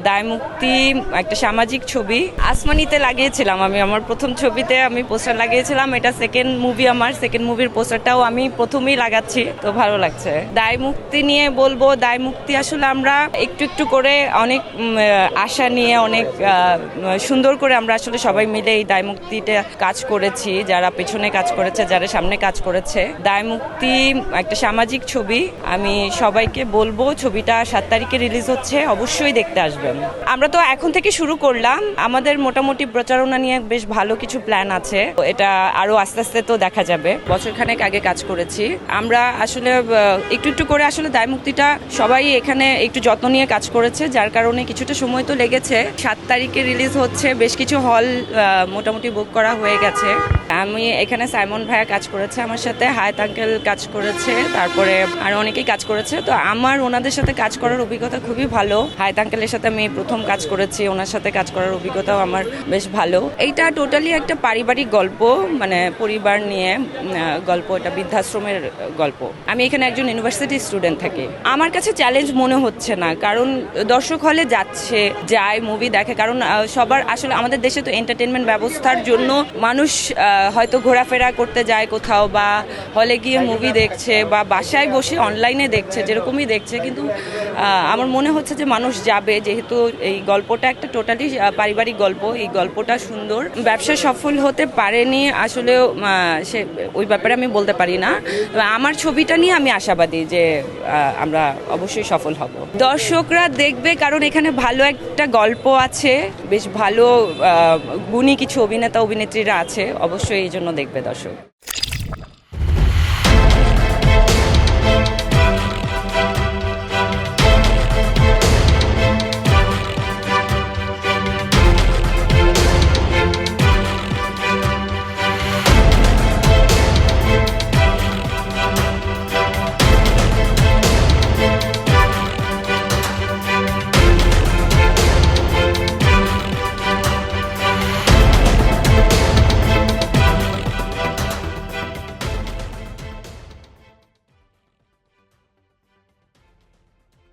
দায়মুক্তি একটা সামাজিক ছবি আসমানিতে লাগিয়েছিলাম। আমি আমার প্রথম ছবিতে আমি পোস্টার লাগিয়েছিলাম। এটা সেকেন্ড মুভি, আমার সেকেন্ড মুভির পোস্টারটাও আমি প্রথমেই লাগাচ্ছি, তো ভালো লাগছে। দায়মুক্তি নিয়ে বলবো, দায়মুক্তি আসলে আমরা একটু একটু করে অনেক আশা নিয়ে অনেক সুন্দর করে আমরা আসলে সবাই মিলে এই দায়মুক্তিটা কাজ করেছি, যারা পেছনে কাজ করেছে, যারা সামনে কাজ করেছে। দায়মুক্তি একটা সামাজিক ছবি। আমি সবাইকে বলবো ছবিটা 7 তারিখে রিলিজ হচ্ছে, অবশ্যই দেখতে আসবেন। আমরা তো এখন থেকে শুরু করলাম, আমাদের মোটামুটি প্রচারণা নিয়ে বেশ ভালো কিছু প্ল্যান আছে। এটা আরো আস্তে আস্তে তো দেখা যাবে। বছরখানেক আগে কাজ করেছি আমরা, আসলে একটু একটু করে আসলে দায়মুক্তিটা সবাই এখানে একটু যত্ন নিয়ে কাজ করেছে, যার কারণে কিছুটা সময় তো লেগেছে। 7 তারিখে রিলিজ হচ্ছে, বেশ কিছু হল মোটামুটি বুক করা হয়ে গেছে। আমি এখানে সাইমন ভাইয়া কাজ করেছে আমার সাথে, হায়াত আঙ্কেল কাজ করেছে, তারপরে আর অনেকেই কাজ করেছে। তো আমার ওনাদের সাথে কাজ করার অভিজ্ঞতা খুবই ভালো। হায়াত আঙ্কেলের সাথে আমি প্রথম কাজ করেছি, ওনার সাথে কাজ করার অভিজ্ঞতাও আমার বেশ ভালো। এইটা টোটালি একটা পারিবারিক গল্প, মানে পরিবার নিয়ে গল্প। এটা বৃদ্ধাশ্রমের গল্প। আমি এখানে একজন ইউনিভার্সিটি স্টুডেন্ট থাকি। আমার কাছে চ্যালেঞ্জ মনে হচ্ছে না, কারণ দর্শক হলে যায় মুভি দেখে, কারণ সবার আসলে আমাদের দেশে তো এন্টারটেনমেন্ট ব্যবস্থার জন্য মানুষ হয়তো ঘোরাফেরা করতে যায় কোথাও, বা হলে গিয়ে মুভি দেখছে, বা বাসায় বসে অনলাইনে দেখছে, যেরকমই দেখছে। কিন্তু আমার মনে হচ্ছে যে মানুষ যাবে, যেহেতু এই গল্পটা একটা টোটালি পারিবারিক গল্প। এই গল্পটা সুন্দর। ব্যবসা সফল হতে পারেনি আসলে, সে ওই ব্যাপারে আমি বলতে পারি না। আমার ছবিটা নিয়ে আমি আশাবাদী যে আমরা অবশ্যই সফল হব। দর্শকরা দেখবে, কারণ এখানে ভালো একটা গল্প আছে, বেশ ভালো গুণী কিছু অভিনেতা অভিনেত্রীরা আছে, অবশ্যই এই জন্য দেখবে দর্শক।